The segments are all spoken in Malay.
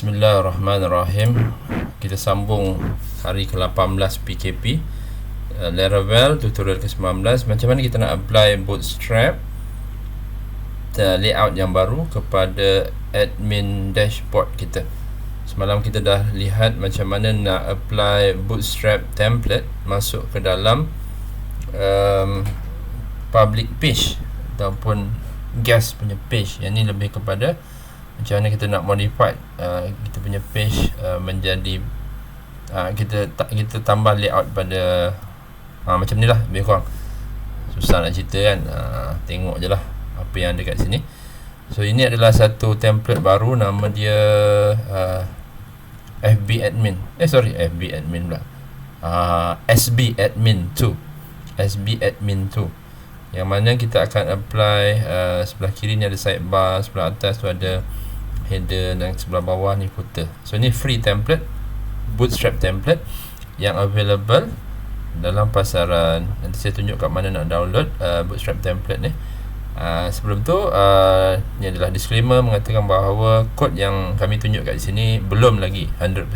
Bismillahirrahmanirrahim. Kita sambung hari ke-18 PKP, Laravel tutorial ke-19. Macam mana kita nak apply Bootstrap layout yang baru kepada admin dashboard kita. Semalam kita dah lihat macam mana nak apply Bootstrap template masuk ke dalam public page ataupun guest punya page. Yang ni lebih kepada macam mana kita nak modify kita punya page menjadi kita tambah layout pada macam ni lah, lebih kurang. Susah nak cerita kan, tengok je lah apa yang ada kat sini. So ini adalah satu template baru, nama dia FB admin FB admin pula, SB admin 2, SB admin 2, yang mana kita akan apply sebelah kiri ni ada sidebar, sebelah atas tu ada header, dan sebelah bawah ni footer. So ni free template, Bootstrap template yang available dalam pasaran. Nanti saya tunjuk kat mana nak download Bootstrap template ni. Sebelum tu ni adalah disclaimer mengatakan bahawa kod yang kami tunjuk kat sini belum lagi 100%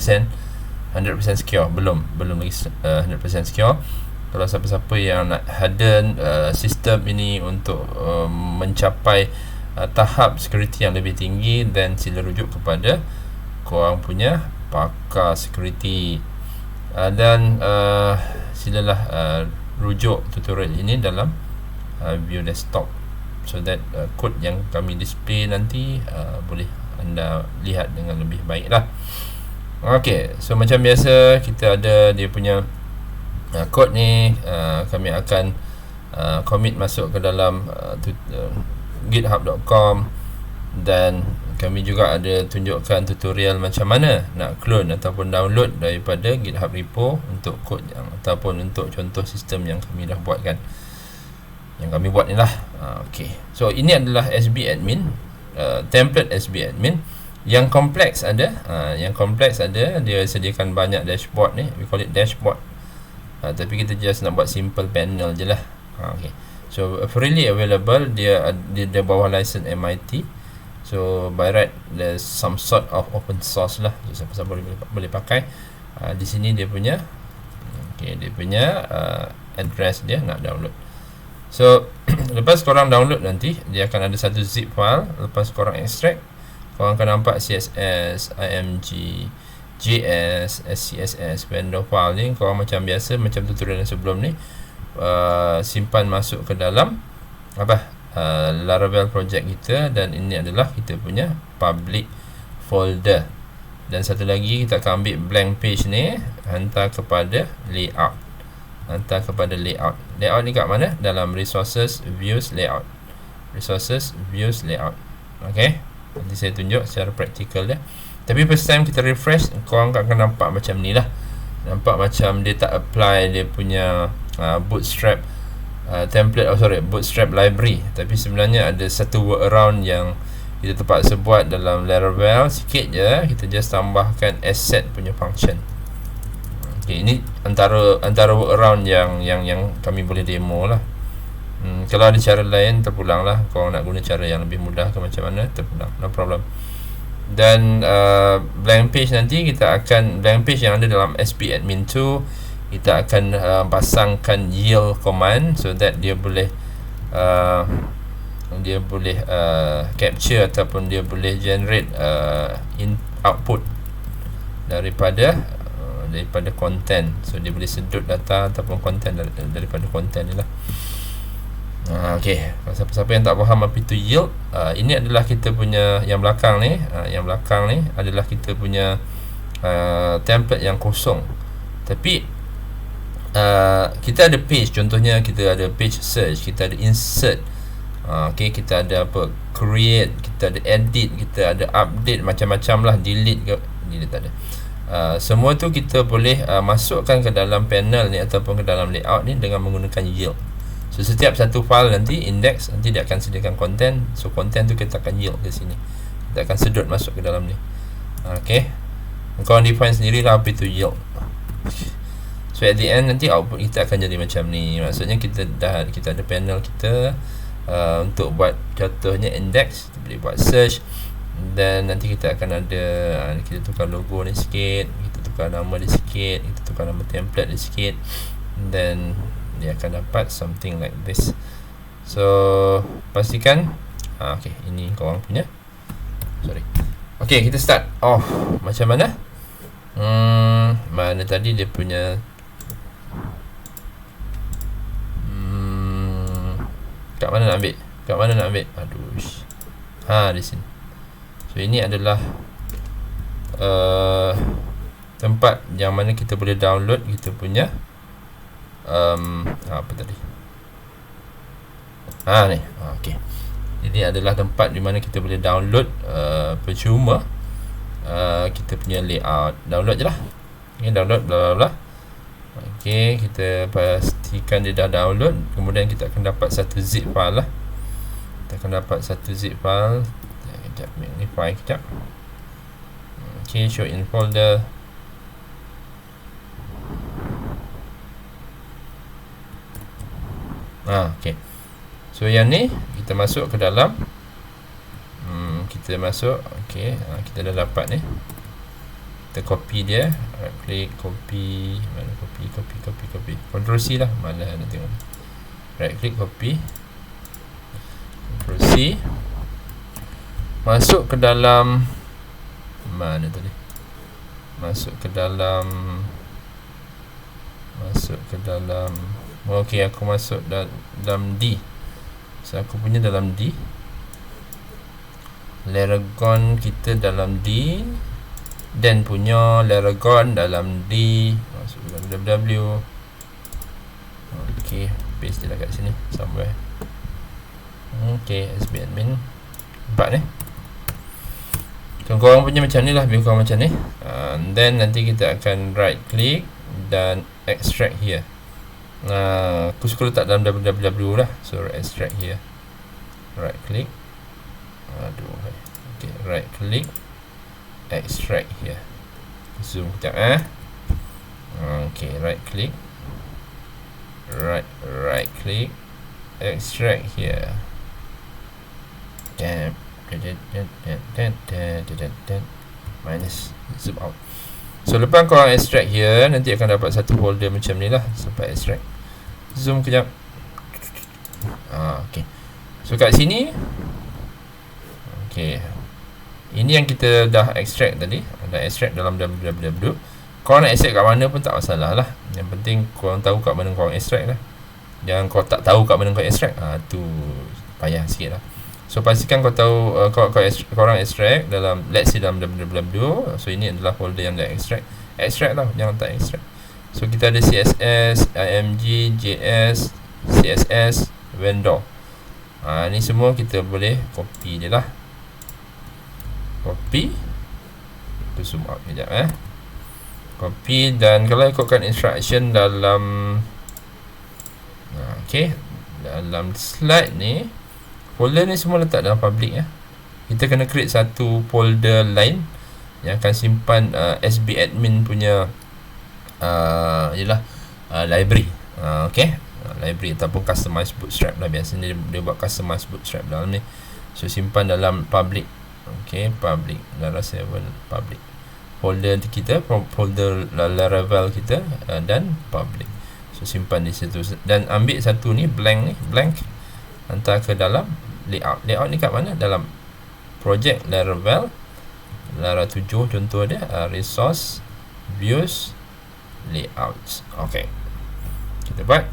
secure, belum lagi 100% secure. Kalau siapa-siapa yang nak harden sistem ini untuk mencapai tahap security yang lebih tinggi, dan sila rujuk kepada korang punya pakar security, dan silalah rujuk tutorial ini dalam view desktop, so that kod yang kami display nanti boleh anda lihat dengan lebih baik lah. Ok, so macam biasa kita ada dia punya kod ni. Kami akan commit masuk ke dalam github.com, dan kami juga ada tunjukkan tutorial macam mana nak clone ataupun download daripada GitHub repo untuk kod yang ataupun untuk contoh sistem yang kami dah buatkan, yang kami buat ni lah. Okay, so ini adalah SB admin, template SB admin. Yang kompleks ada, dia sediakan banyak dashboard ni, we call it dashboard, tapi kita just nak buat simple panel je lah. Okay, so freely available, dia bawah license MIT. So by right there's some sort of open source lah, so siapa-siapa boleh pakai. Di sini dia punya address dia nak download. So lepas korang download nanti dia akan ada satu zip file. Lepas korang extract, korang akan nampak CSS, IMG, JS, SCSS, vendor file ni. Korang macam biasa, macam tutorial yang sebelum ni, simpan masuk ke dalam Laravel project kita, dan ini adalah kita punya public folder. Dan satu lagi kita akan ambil blank page ni, hantar kepada layout. Layout ni kat mana? Dalam resources, views, layout. Okay, nanti saya tunjuk secara praktikal dia. Tapi first time kita refresh, korang akan nampak macam ni lah. Nampak macam dia tak apply dia punya Bootstrap Bootstrap library. Tapi sebenarnya ada satu workaround yang kita terpaksa buat dalam Laravel. Sikit je, kita just tambahkan asset punya function. Okay, ini antara workaround yang kami boleh demo lah. Kalau ada cara lain, terpulang lah. Kalau nak guna cara yang lebih mudah ke macam mana, terpulang, no problem. Dan blank page nanti blank page yang ada dalam SB admin 2, kita akan pasangkan yield command, so that dia boleh capture ataupun dia boleh generate output daripada content. So dia boleh sedut data ataupun content daripada content ni lah. Okay, siapa-siapa yang tak faham apa itu yield, ini adalah kita punya yang belakang ni. Yang belakang ni adalah kita punya template yang kosong, tapi kita ada page. Contohnya kita ada page search, kita ada insert, okay, kita ada create, kita ada edit, kita ada update, macam-macam lah, delete tak ada. Semua tu kita boleh masukkan ke dalam panel ni ataupun ke dalam layout ni dengan menggunakan yield. So setiap satu file nanti index, nanti dia akan sediakan content. So content tu kita akan yield ke sini, kita akan sedut masuk ke dalam ni. Okay, kau define sendirilah apa itu yield. So at the end nanti output kita akan jadi macam ni. Maksudnya kita ada panel kita untuk buat contohnya index, kita boleh buat search, Dan nanti kita akan ada, kita tukar logo ni sikit, kita tukar nama dia sikit, kita tukar nama template dia sikit, then dia akan dapat something like this. So pastikan okay, ini korang punya, sorry. Okay, kita start. Macam mana? Mana tadi dia punya kat mana nak ambil? Kat mana nak ambil? Aduh. Di sini. So ini adalah tempat yang mana kita boleh download kita punya apa tadi? Ni. Okey. Ini adalah tempat di mana kita boleh download percuma kita punya layout. Download je lah. Okay, download bla bla bla. Okey, kita pastikan dia dah download. Kemudian kita akan dapat satu zip file lah. Kita akan dapat satu zip file. Sekejap, magnify sekejap. Okey, show in folder. Okey. So yang ni kita masuk ke dalam, kita masuk. Okey, kita dah dapat ni. Kita copy dia, right click, copy, mana copy, Ctrl C lah, mana nak tengok. Right click, copy, Ctrl C, masuk ke dalam, mana tadi? Masuk ke dalam, okey, aku masuk dalam D. So aku punya dalam D, Laragon kita dalam D, dan punya Laragon dalam D. Masuk dalam www. Okey, paste dia kat sini somewhere. Okey, SB admin 4 ni. So korang punya macam ni lah, lebih kurang macam ni. Then nanti kita akan right click dan extract here. Aku suka letak dalam www lah. So extract here, right click. Okay, right click, extract here. Zoom sekejap Okay, right click, right click, extract here. Minus, zoom out. So lepas korang extract here, nanti akan dapat satu folder macam ni lah. Sampai extract, zoom kejap. Okay. So kat sini, okay, ini yang kita dah extract tadi. Dah extract dalam www. Korang nak extract kat mana pun tak masalah lah. Yang penting korang tahu kat mana korang extract lah. Jangan kau tak tahu kat mana kau extract, tu payah sikit lah. So pastikan kau tahu, korang extract dalam, let's say dalam www. So ini adalah folder yang dah extract. Extract lah, jangan tak extract. So kita ada CSS, IMG, JS, CSS, vendor. Ni semua kita boleh copy je lah. Copy, tu zoom out sekejap copy, dan kalau ikutkan instruction dalam okay, dalam slide ni, folder ni semua letak dalam public Kita kena create satu folder lain yang akan simpan SB admin punya library. Okay, library ataupun customize bootstrap lah. Biasanya dia buat customize bootstrap dalam ni. So simpan dalam public. Okay, public Laravel public folder kita, folder Laravel kita, dan public. So simpan di situ, dan ambil satu ni blank, hantar ke dalam layout. Layout ni kat mana? Dalam project Laravel, Lara 7 contoh dia, resource, views, layouts. Okay, kita buat,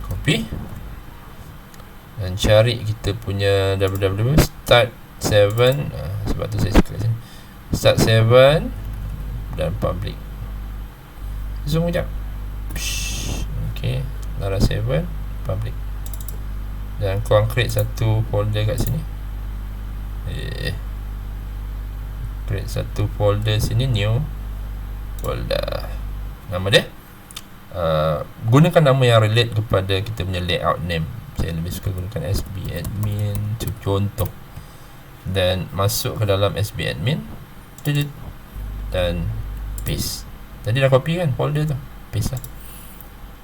copy, dan cari kita punya www start 7. Sebab tu saya suka sini, start 7 dan public. Zoom sekejap. Okay, Lara 7 public, dan korang create satu folder kat sini. Create satu folder sini, new folder. Nama dia, gunakan nama yang relate kepada kita punya layout name. Saya lebih suka gunakan SB admin untuk contoh. Dan masuk ke dalam SB admin, dan paste. Tadi dah copy kan folder tu, paste lah.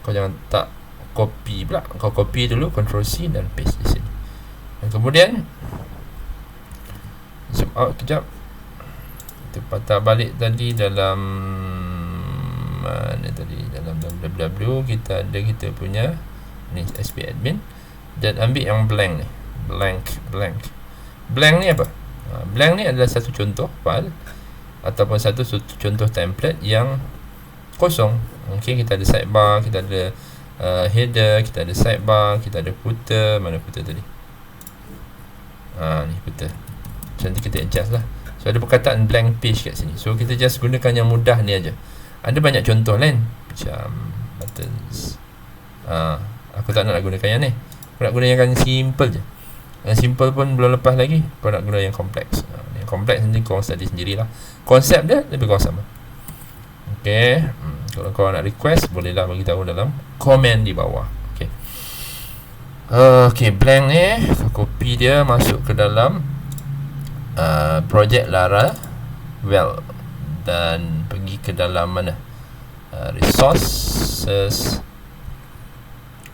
Kau jangan tak copy pula, kau copy dulu, Ctrl C dan paste di sini. Dan kemudian Zoom out kejap. Kita patah balik tadi dalam mana tadi, dalam www kita ada kita punya ni SP admin, dan ambil yang blank ni, blank ni apa? Blank ni adalah satu contoh file ataupun satu contoh template yang kosong. Okey, kita ada sidebar, kita ada header, kita ada sidebar, kita ada footer. Mana footer tadi? Ni footer. So nanti kita adjust lah. So ada perkataan blank page kat sini. So kita just gunakan yang mudah ni aja. Ada banyak contoh lain macam buttons. Aku tak nak gunakan yang ni. Aku nak gunakan yang simple je. Yang simple pun belum lepas lagi. Kau nak guna yang kompleks. Yang kompleks nanti kau study sendirilah. Konsep dia lebih kurang sama. Okay. Kalau kau nak request, bolehlah bagi tahu dalam komen di bawah. Okay. Okay, blank ni aku copy dia masuk ke dalam project Laravel dan pergi ke dalam mana? Resources.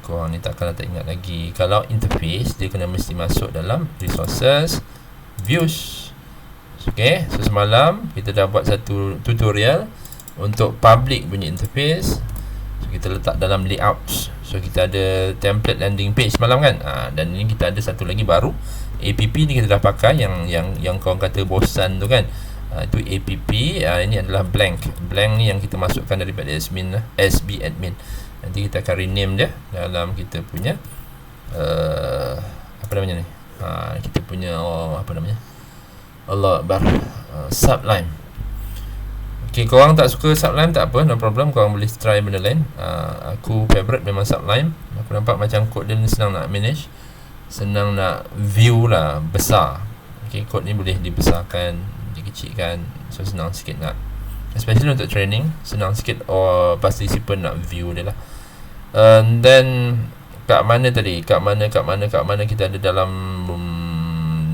Korang ni takkan tak ingat lagi. Kalau interface, dia kena mesti masuk dalam resources, views. Okay, so semalam kita dah buat satu tutorial untuk public punya interface. So kita letak dalam layouts. So kita ada template landing page semalam kan. Dan ini kita ada satu lagi baru. App ni kita dah pakai yang korang kata bosan tu kan. Itu app. Ini adalah blank ni yang kita masukkan daripada SB admin. Nanti kita akan rename dia dalam kita punya apa namanya ni, kita punya apa namanya, Allah Akbar, Sublime. Okay, korang tak suka Sublime tak apa, no problem, korang boleh try benda lain. Aku favourite memang Sublime. Aku nampak macam kod dia ni senang nak manage, senang nak view lah, besar. Okay, kod ni boleh dibesarkan, dikecilkan, so senang sikit nak, especially untuk training, senang sikit or participant nak view dia lah. Then kat mana tadi, kat mana kita ada dalam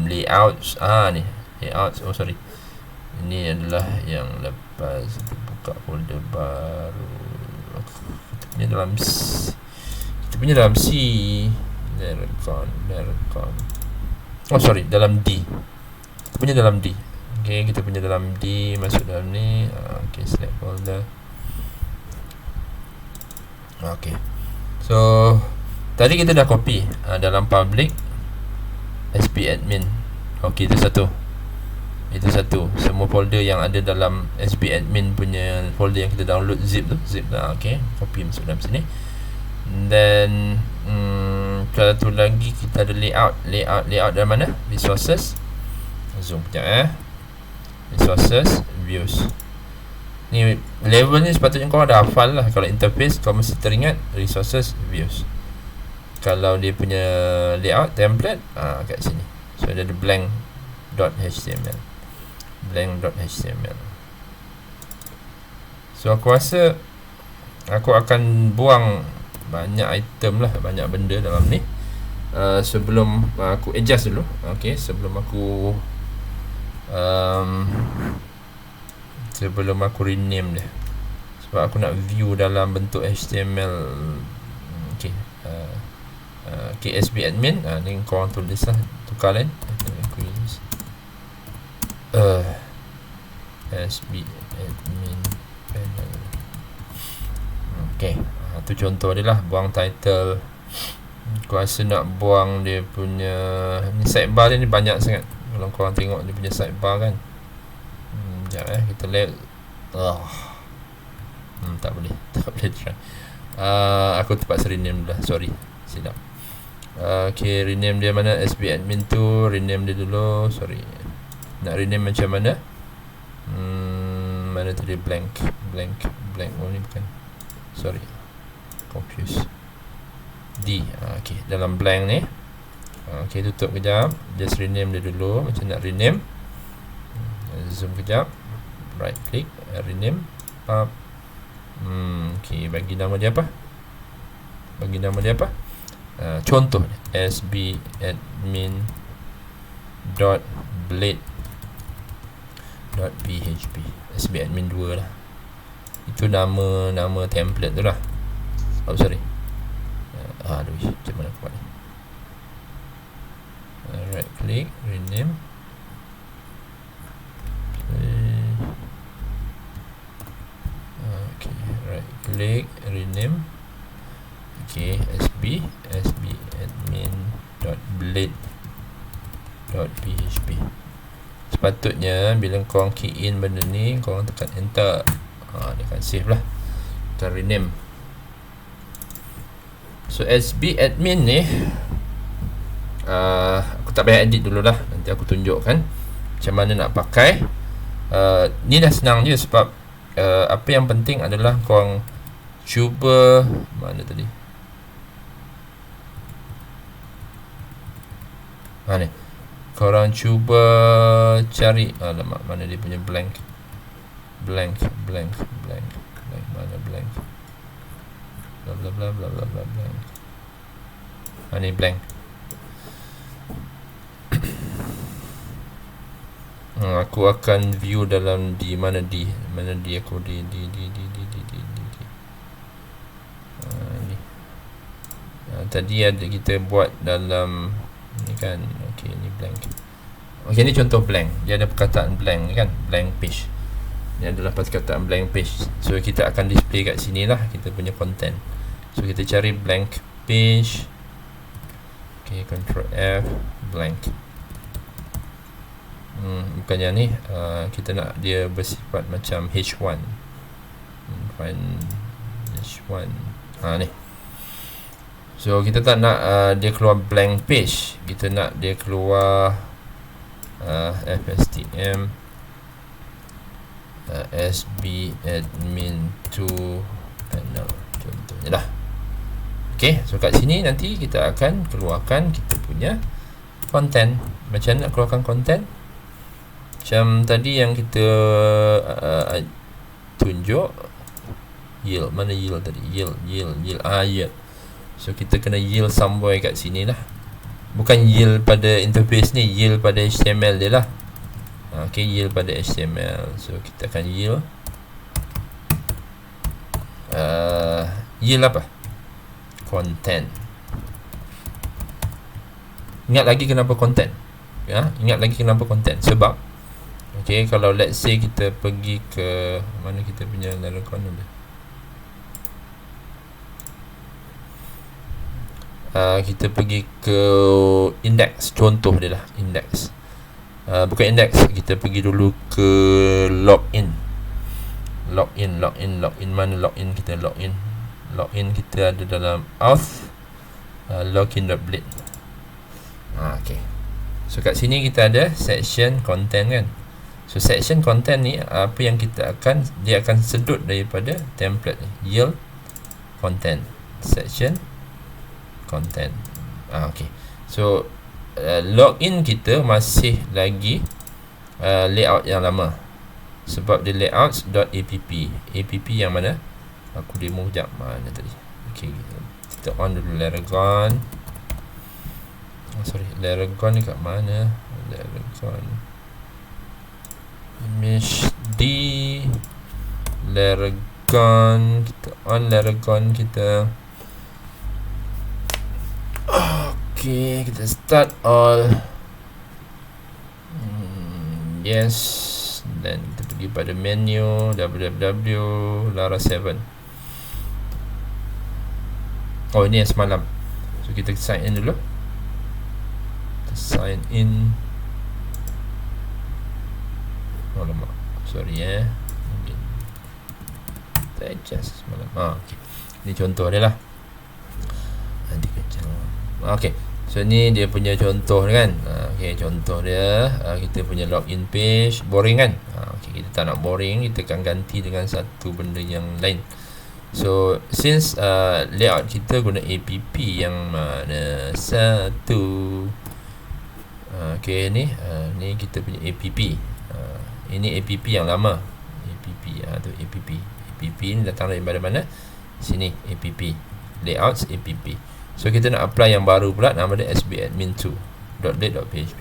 layouts. Ni layouts, oh sorry, ini adalah yang lepas buka folder baru. Kita punya dalam C, Lercon. Oh sorry, dalam D. Kita punya dalam D. Okay, kita punya dalam D, masuk dalam ni. Okay, select folder. Okay, so tadi kita dah copy dalam public SP admin. Okay, itu satu. Semua folder yang ada dalam SP admin punya folder yang kita download zip lah. Okay, copy masuk dalam sini. Then satu lagi kita ada layout dari mana? Resources. Zoom sekejap resources, views. Ni level ni sepatutnya kau ada hafal lah. Kalau interface kau mesti teringat resources, views. Kalau dia punya layout template kat sini. So dia ada blank.html. So aku rasa aku akan buang banyak item lah, banyak benda dalam ni. Sebelum aku adjust dulu. Okay, sebelum aku rename dia, sebab aku nak view dalam bentuk HTML. Okay, KSB admin, ni korang tulis lah, tukar lain. SB admin panel. Okay, tu contoh dia lah. Buang title. Aku rasa nak buang dia punya ni sidebar dia ni banyak sangat. Kalau korang tengok dia punya sidebar kan. Sekejap kita lihat. Tak boleh try. Aku terpaksa rename dah, sorry, silap. Okay, rename dia mana? SB admin tu, rename dia dulu. Sorry, nak rename macam mana? Mana tadi? Blank. Oh ni bukan, sorry, confused. D. Okay, dalam blank ni. Okay, tutup kejap. Just rename dia dulu. Macam nak rename, zoom kejap, right click, rename. Okay, bagi nama dia apa? Contoh SB admin .blade.php. SB admin 2 lah. Itu nama template tu lah. Oh sorry, aduh, macam mana aku buat ni? Right click, rename. klik rename. Okay, sbadmin.blade.php. Sepatutnya bila korang key in benda ni, korang tekan enter, dia akan save lah. Kita rename. So sbadmin ni aku tak payah edit dulu lah, nanti aku tunjukkan macam mana nak pakai. Ni dah senang je, sebab apa yang penting adalah korang cuba, mana tadi, ni korang cuba cari, alamak, mana dia punya blank, mana blank, bla bla bla bla bla bla blank. Ni blank. Aku akan view dalam di mana di aku di ni. Tadi ada kita buat dalam ni kan. Okey, ni blank. Okey, ni contoh blank. Dia ada perkataan blank ni kan, blank page. Ni adalah perkataan blank page. So kita akan display kat sini lah kita punya content. So kita cari blank page. Okey, Ctrl F, blank. Bukannya ni, kita nak dia bersifat macam H1. Find H1. Ni. So kita tak nak dia keluar blank page. Kita nak dia keluar fstm sbadmin2 panel, contohnya lah. Okay, so kat sini nanti kita akan keluarkan kita punya content. Macam mana nak keluarkan content? Macam tadi yang kita tunjuk yield. Mana yield tadi? Yield. Yield. So kita kena yield somewhere kat sini lah. Bukan yield pada interface ni, yield pada HTML dia lah. Okay, yield pada HTML. So kita akan yield yield apa? Content. Ingat lagi kenapa content? Ingat lagi kenapa content? Sebab okay, kalau let's say kita pergi ke mana kita punya Laragon ni, kita pergi ke index, contoh dia lah index, bukan index, kita pergi dulu ke login. Mana login kita? Login kita ada dalam auth login.blade. Okay, so kat sini kita ada section content kan. So section content ni apa yang kita akan, dia akan sedut daripada template ni, yield content, section content. Okay, so login kita masih lagi layout yang lama, sebab dia layouts.app. app yang mana aku demo sekejap, mana tadi. Okay, kita on dulu Laragon. Laragon ni kat mana? Laragon image di Laragon, kita on Laragon kita. Okay, kita start all. Yes, dan kita pergi pada menu www Lara 7. Oh, ini yang semalam. So kita sign in dulu. Kita sign in. Oh lama, sorry mungkin kita adjust semalam. Okay. Ini contoh dia lah. Nanti kencang. Okay, so ni dia punya contoh kan. Okay, contoh dia, kita punya login page. Boring kan? Okay, kita tak nak boring, kita akan ganti dengan satu benda yang lain. So since layout kita guna app yang mana satu. Okay, ni kita punya app. Ini app yang lama. App tu app ni datang dari mana? Sini, app layouts app. So kita nak apply yang baru pula, nama dia sbadmin2.blade.php.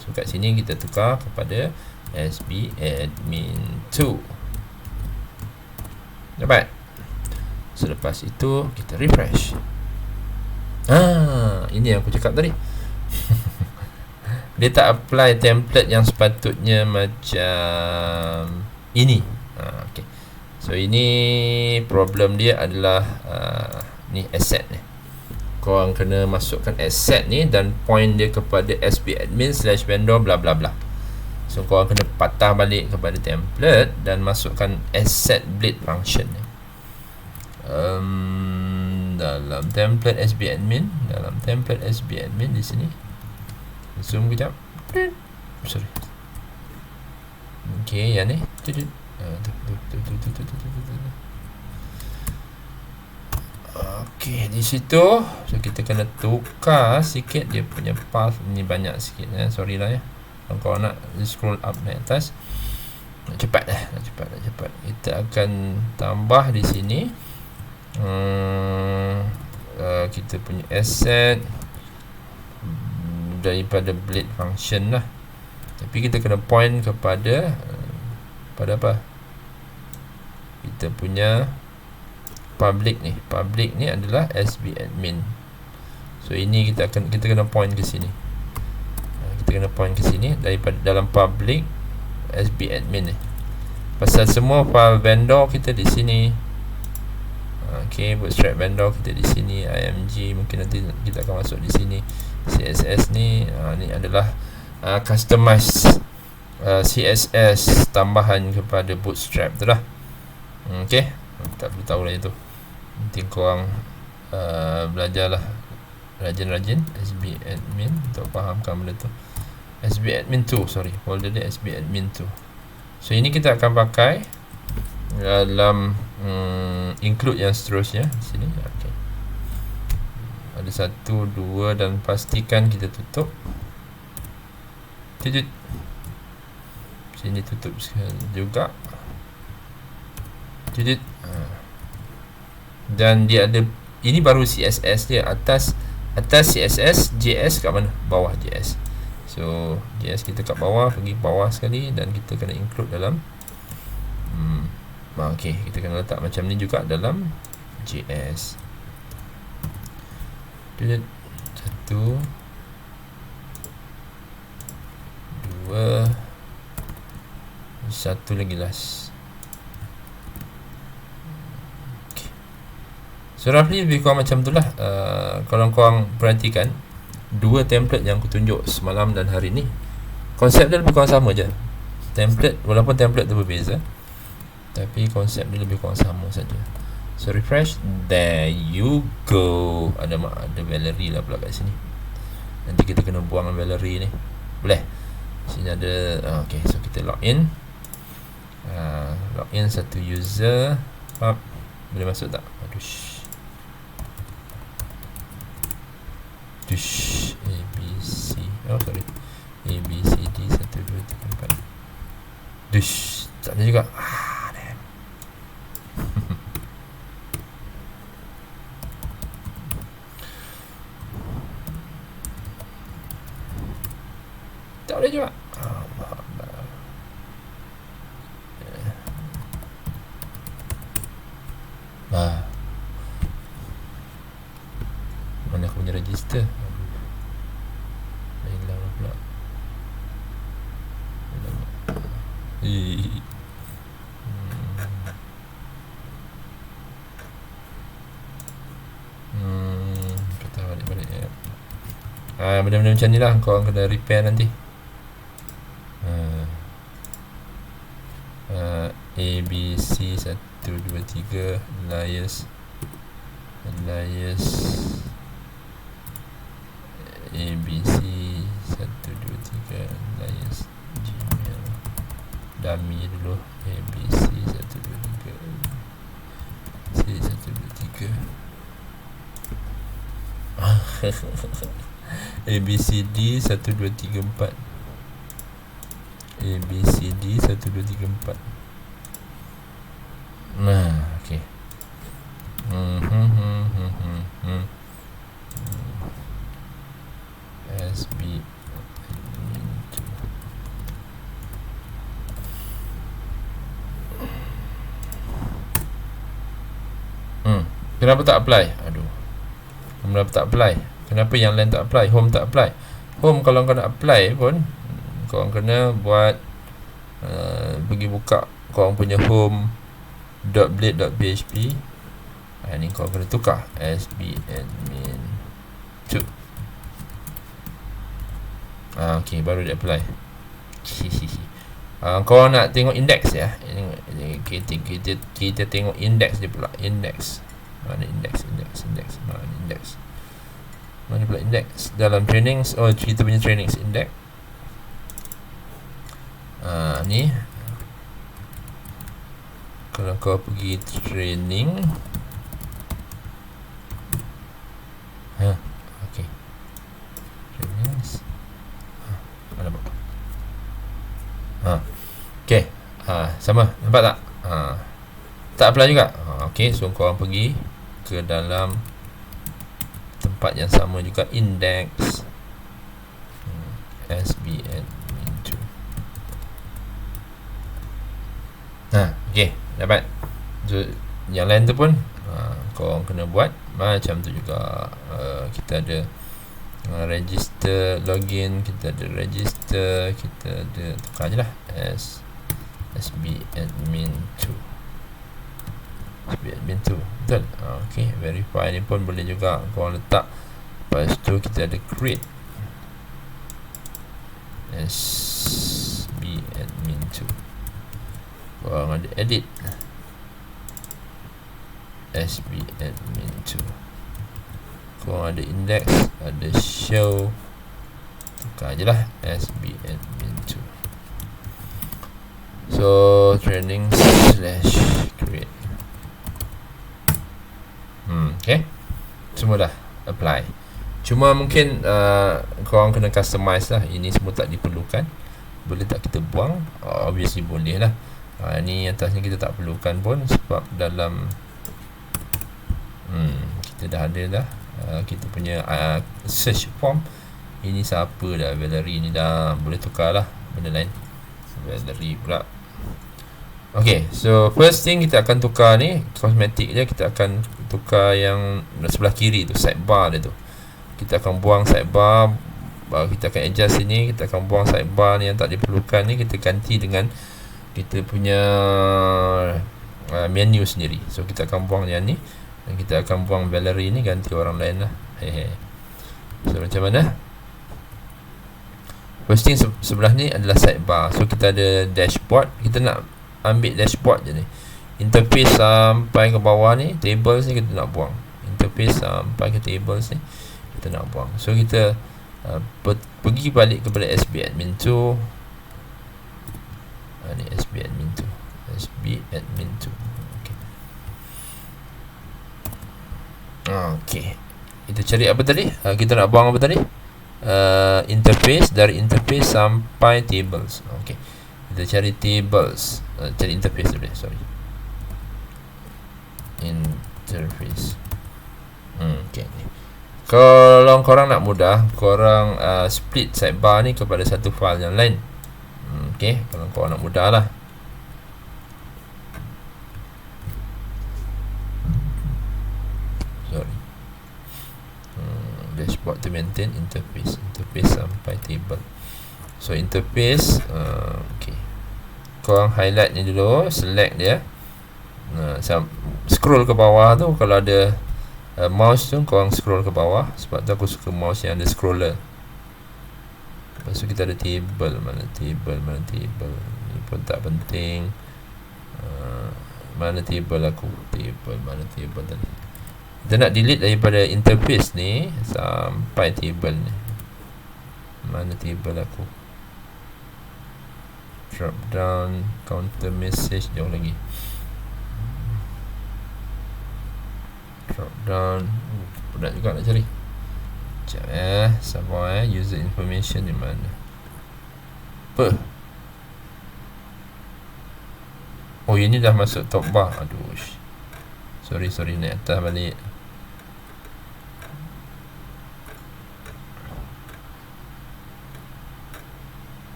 So kat sini kita tukar kepada sbadmin2. Dapat. Selepas itu kita refresh. Ini yang aku cakap tadi. Dia tak apply template yang sepatutnya macam ini. Okay. So ini problem dia adalah ni asset ni. Korang kena masukkan asset ni dan point dia kepada sbadmin/vendor bla bla bla. So korang kena patah balik kepada template dan masukkan asset blade function ni. Dalam template sbadmin, di sini. Zoom kejap. Sorry. Okay, yang ni. Okay, di situ. So kita kena tukar sikit dia punya path ni, banyak sikit sorry lah ya. Kalau kau nak scroll up naik atas, cepat. Kita akan tambah di sini kita punya asset daripada blade function lah. Tapi kita kena point kepada pada apa? Kita punya public ni. Public ni adalah sbadmin. So ini kita kena point ke sini. Kita kena point ke sini daripada dalam public sbadmin ni. Pasal semua file vendor kita di sini. Okay, bootstrap vendor kita di sini, img mungkin nanti kita akan masuk di sini. CSS ni ni adalah customized CSS tambahan kepada bootstrap tu lah. Okay, tak perlu tahu lah itu. Nanti korang belajarlah rajin-rajin sbadmin untuk fahamkan benda tu. sbadmin 2, sorry, folder dia sbadmin 2. So ini kita akan pakai dalam include yang seterusnya di sini. Okay. Ada 1, 2 dan pastikan kita tutup. Sini tutup juga. Dan dia ada, ini baru CSS dia, atas CSS, JS kat mana? Bawah JS. So JS kita kat bawah, pergi bawah sekali dan kita kena include dalam okay, kita kena letak macam ni juga dalam JS. 1, 2, satu lagi last. Okay. So roughly lebih kurang macam tu lah. Kalau korang perhatikan, dua template yang aku tunjuk semalam dan hari ni, konsep dia lebih kurang sama je. Template, walaupun template tu berbeza, tapi konsep dia lebih kurang sama saja. So refresh, there you go. Ada Valerie lah pula kat sini. Nanti kita kena buang Valerie ni. Boleh? Sini ada okay, so kita log in. Log in satu user. Boleh masuk tak? Aduh. ABC. Oh sorry. ABCD 1 2 3 4. Tak ada juga. Damn. Tak boleh juga. Mana aku punya register? Hilang pula. Kita balik ya. Benda-benda macam ni lah korang kena repair nanti. ABC 1 2 3 alias ABC 1 2 3 alias Gmail dummy dulu. ABC 1 2 3 C 1 2 3 ABCD 1 2 3 4 ABCD 1 2 3 4. Okay. SB kenapa tak apply? Kenapa tak apply? Kenapa yang lain tak apply? Home tak apply. Home kalau kau nak apply pun kau kena buat pergi buka kau punya home .blade.php. Ni kau kena tukar sbadmin 2. Okay, baru dia apply. Kau nak tengok index ya. Kita tengok index dia pula. Index. Mana index? Mana pula index? Dalam trainings. Oh, kita punya trainings index. Ni. Kalau kau pergi training. Okay. Trainings. Mana pula? Okay. Sama. Nampak tak? Tak apply juga. Okay, so korang pergi ke dalam tempat yang sama juga, index sbadmin 2. Okay, dapat. So, yang lain tu pun korang kena buat macam tu juga. Kita ada register, login, kita ada register, kita ada tukar je lah sbadmin 2. sbadmin 2, betul? Okay, verify ni pun boleh juga korang letak. Lepas tu kita ada create sbadmin 2. Korang ada edit sbadmin 2. Korang ada index, ada show, tukar je lah sbadmin 2. So training / create. Okay, semua dah apply. Cuma mungkin korang kena customize lah. Ini semua tak diperlukan. Boleh tak kita buang? Obviously boleh lah. Ni atasnya kita tak perlukan pun, sebab dalam kita dah ada dah kita punya search form. Ini siapa dah? Valerie ni dah. Boleh tukar lah benda lain. Valerie pula. Okay, so first thing kita akan tukar ni kosmetik je. Kita akan tukar yang sebelah kiri tu, sidebar dia tu. Kita akan buang sidebar. Kita akan adjust sini. Kita akan buang sidebar ni yang tak diperlukan ni. Kita ganti dengan kita punya menu sendiri. So kita akan buang yang ni, dan kita akan buang Valerie ni, ganti orang lain lah. So macam mana? First thing sebelah ni adalah sidebar. So kita ada dashboard. Kita nak ambil dashboard je ni. Interface sampai ke bawah ni, tables ni kita nak buang. Interface sampai ke tables ni kita nak buang. So kita pergi balik kepada sbadmin 2. Ni sbadmin 2. sbadmin 2. Okay. Kita cari apa tadi? Kita nak buang apa tadi? Interface. Dari interface sampai tables. Okay, kita cari tables. Cari interface dulu. Sorry, interface. Okay. Kalau korang nak mudah, korang split sidebar ni kepada satu file yang lain. Okay, kalau korang nak mudah lah. Sorry. Dashboard to maintain interface. Interface sampai table. So interface. Okay, korang highlight ni dulu, select dia. Scroll ke bawah tu. Kalau ada mouse tu, korang scroll ke bawah. Sebab tu aku suka mouse yang ada scroller. Lepas tu kita ada table. Mana table? Ni pun tak penting. Mana table aku? Mana table tadi? Kita nak delete daripada interface ni sampai table ni. Mana table aku? Drop down, counter message, jauh lagi. Drop down. Penat juga nak cari. Sekejap sabar user information di mana? Apa? Oh, ini dah masuk top bar. Aduh. Sorry naik atas balik.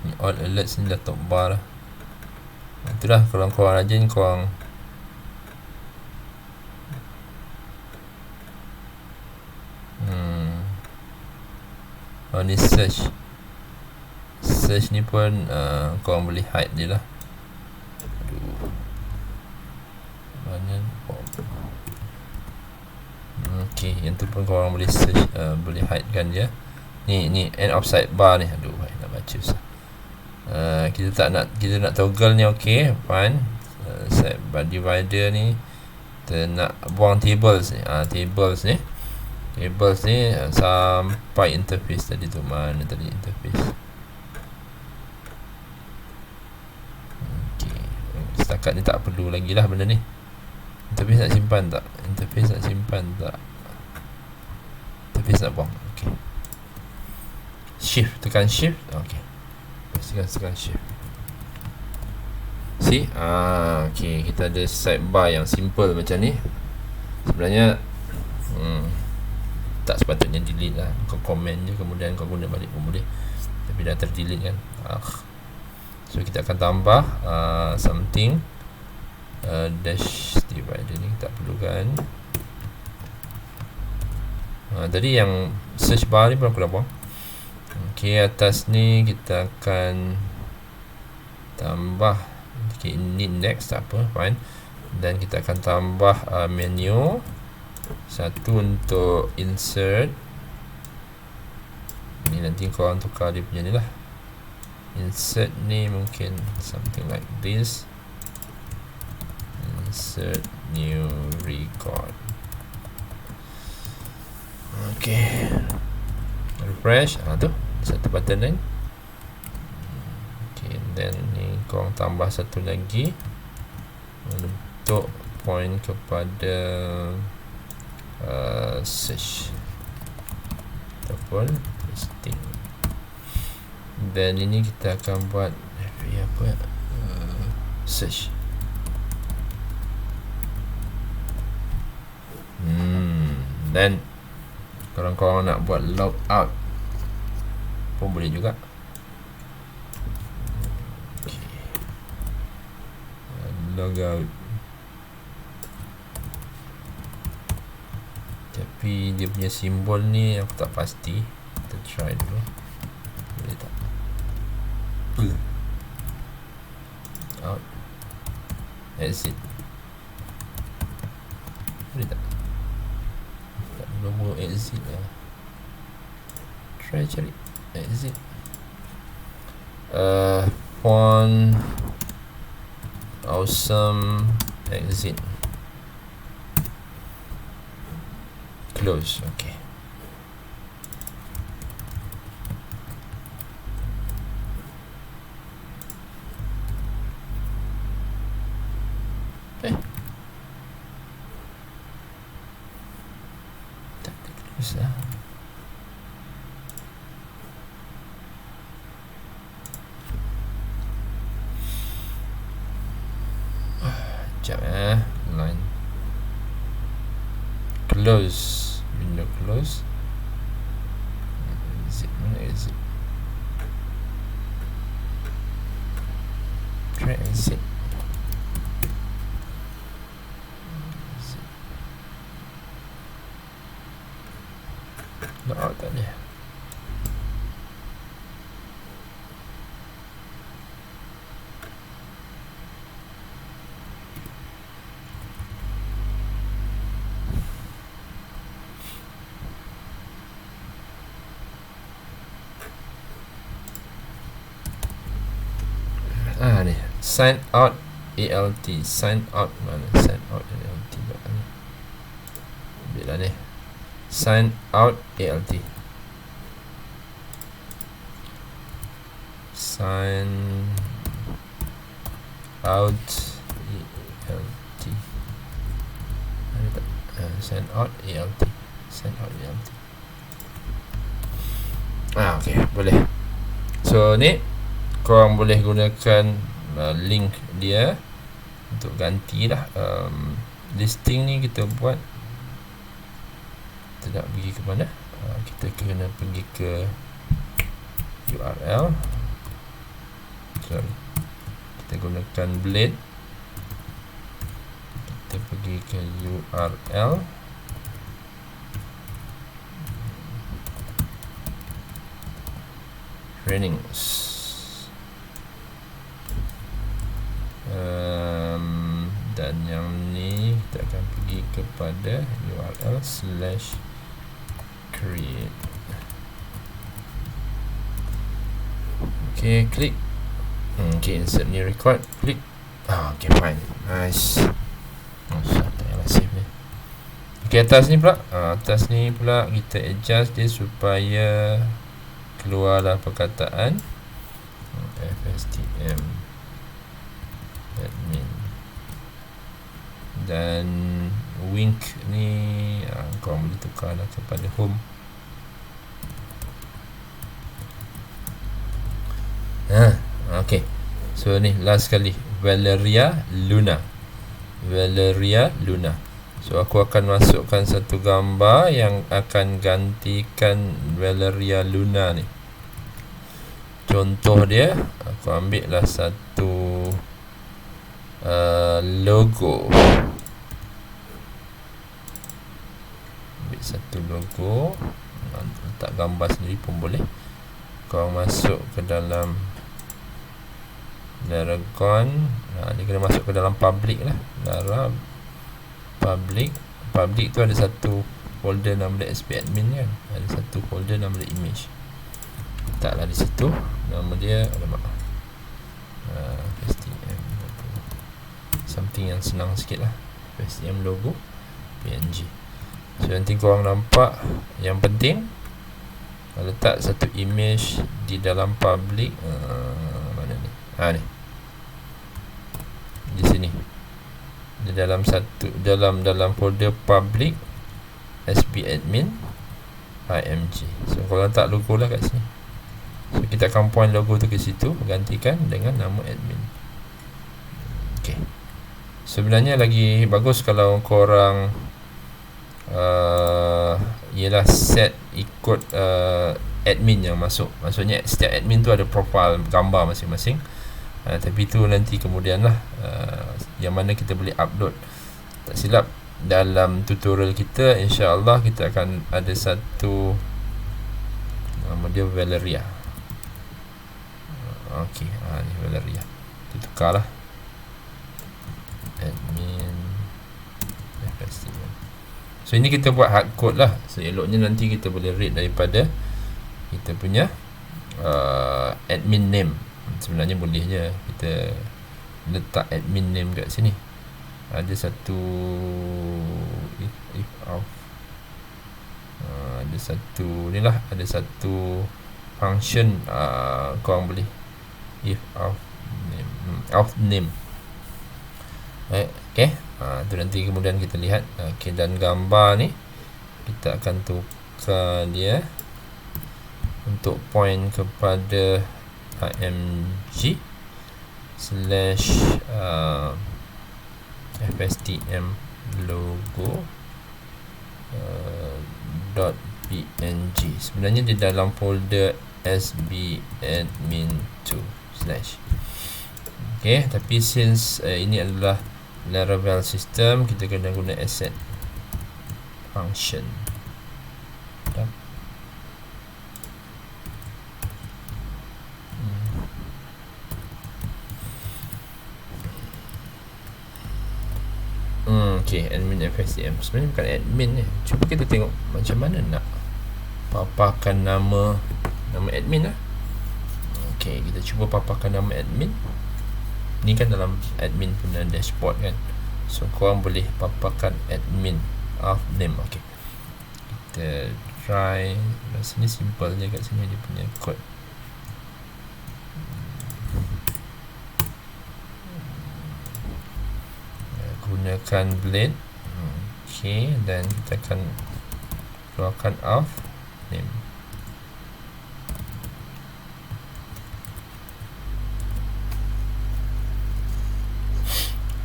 Ni all alerts ni dah top bar lah. Itulah, kalau korang rajin, korang ni search ni pun korang boleh hide je lah. Aduh. Okey, yang tu pun korang boleh search, boleh hide kan je. Ni end of sidebar ni. Aduh, nak baca susah. Kita nak toggle ni. Okey, fine. Sidebar divider ni kita nak buang tables ni. Tables ni sampai interface tadi tu. Mana tadi interface? Okey, setakat ni tak perlu lagi lah benda ni. Interface nak simpan tak? Interface nak buang. Okey, shift, tekan shift. Okey, tekan shift. See? Okay, kita ada sidebar yang simple macam ni. Sebenarnya tak sepatutnya delete lah. Kau komen je, kemudian kau guna balik pun boleh. Tapi dah terdelete kan. So kita akan tambah something, dash divider ni tak perlukan. Tadi yang search bar ni pun aku dah buang. Okay, atas ni kita akan tambah. Okay, index tak apa, fine. Dan kita akan tambah menu. Satu untuk insert. Ni nanti korang tukar dia punya ni lah. Insert ni mungkin something like this. Insert new record. Okay, refresh. Tu satu button lain. Okay, then ni korang tambah satu lagi untuk point kepada search ataupun listing. Dan ini kita akan buat search. Dan korang nak buat log out pun boleh juga. Logout, tapi dia punya simbol ni aku tak pasti. Kita try dulu. Boleh tak? Out, exit. Boleh tak? Tak nombor exit lah. Try cari exit. Font awesome exit. Close. Okay. Tak close lah. Sekejap line close, window close. Exit. Try exit. Log out tak dia. Ni sign out alt. Sign out mana? Sign out alt. Ambil lah ni. Sign out alt. Sign out alt. Ada tak? Sign out alt. Sign out alt. Okay, boleh. So ni korang boleh gunakan link dia untuk gantilah. Listing ni kita buat, kita nak pergi ke mana? Kita kena pergi ke URL. Kita gunakan blade. Kita pergi ke URL. Trainings. Dan yang ni kita akan pergi kepada URL /create. Okay, klik. Okay, insert new record, klik. Okay, fine, nice. Tak payahlah save ni. Okay, atas ni pula kita adjust dia supaya keluarlah perkataan FSTM admin. Dan wink ni kau boleh tukarlah kepada home. Okay, so ni last kali, Valeria Luna. So aku akan masukkan satu gambar yang akan gantikan Valeria Luna ni. Contoh dia, aku ambil lah satu logo. Ambil satu logo, letak gambar sendiri pun boleh. Kau masuk ke dalam Laragon. Dia kena masuk ke dalam public lah. Public tu ada satu folder nama dia SP admin kan. Ada satu folder nama dia image. Letaklah di situ. Nama dia STM logo. Something yang senang sikit lah. STM logo PNG. So nanti korang nampak, yang penting letak satu image di dalam public. Mana ni? Ni di sini, di dalam dalam folder public SB admin IMG. So kalau letak logo lah kat sini, so kita akan point logo tu ke situ, gantikan dengan nama admin. Okay, sebenarnya lagi bagus kalau korang ialah set ikut admin yang masuk. Maksudnya setiap admin tu ada profile gambar masing-masing. Tapi tu nanti kemudian lah, yang mana kita boleh upload. Tak silap dalam tutorial kita, insya-Allah kita akan ada satu nama dia Valeria. Okey, ni Valeria. Kita tukarlah admin FSTM. So ini kita buat hard code lah. So eloknya nanti kita boleh read daripada kita punya admin name. Sebenarnya boleh je kita letak admin name kat sini. Ada satu if of ada satu ni lah, ada satu function korang boleh if of name. Okay, tu nanti kemudian kita lihat. Okay, dan gambar ni kita akan tukar dia untuk point kepada IMG / FSTM logo .png. Sebenarnya di dalam folder sbadmin2 / okay, tapi since ini adalah Laravel system, kita kena guna asset function. Okay, admin FSTM. Sebenarnya bukan admin ni. Cuba kita tengok macam mana nak paparkan nama admin lah. Okay, kita cuba paparkan nama admin. Ni kan dalam admin punya dashboard kan. So korang boleh paparkan admin of name. Okay, kita try. Rasanya simple je kat sini dia punya code. Gunakan blade. Okay, dan kita akan keluarkan of name.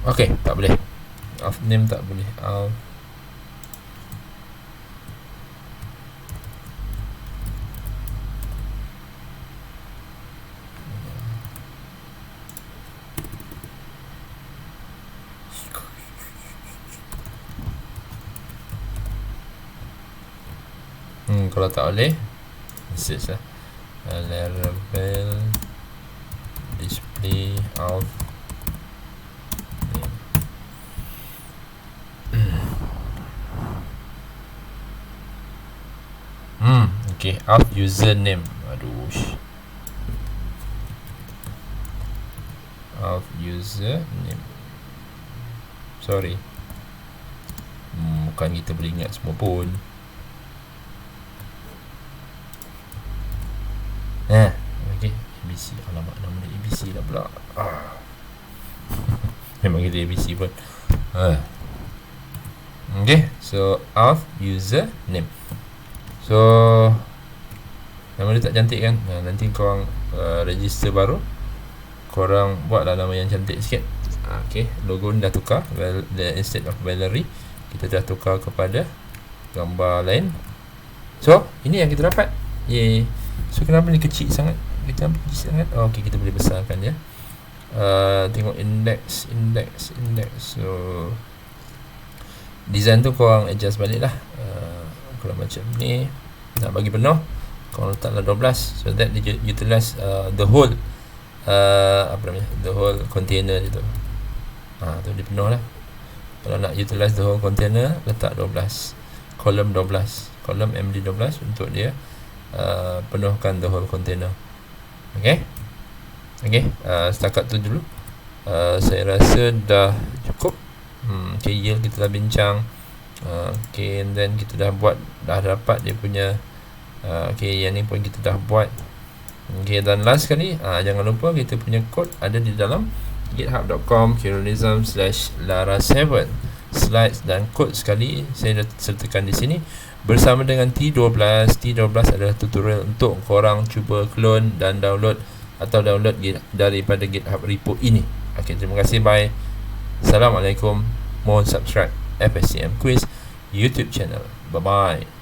Okay, tak boleh. Of name tak boleh. Kalau tak boleh, message lah Laravel display of name. Okay, auth username. Aduh. Auth username. Sorry. Bukan kita boleh ingat semua pun. Okay, ABC. Alamak, nama dia ABC dah pula. Memang kita ABC pun. Okay, so auth username. So nama dia tak cantik kan? Nanti korang register baru, korang buatlah nama yang cantik sikit. Okay, logo ni dah tukar. Instead of Valerie, kita dah tukar kepada gambar lain. So ini yang kita dapat. Yeay. So kenapa ni kecil sangat? Okay, kita boleh besarkan dia. Tengok index. So design tu korang adjust balik lah. Kalau macam ni nak bagi penuh, korang letaklah 12, so that dia utilize the whole the whole container tu. Tu dia penuh lah. Kalau nak utilize the whole container, letak 12, column MD 12 untuk dia penuhkan the whole container. Okay, setakat tu dulu. Saya rasa dah cukup. Okay, yield kita dah bincang. Okay, and then kita dah dapat dia punya okay, yang ni pun kita dah buat. Okay, dan last sekali, jangan lupa kita punya code ada di dalam github.com/Khairulnizam/Lara7. Slides dan code sekali saya dah sertakan di sini bersama dengan T12. T12 adalah tutorial untuk korang cuba clone dan download daripada GitHub repo ini. Okay, terima kasih, bye. Assalamualaikum. Mohon subscribe FSCM Quiz YouTube channel. Bye bye.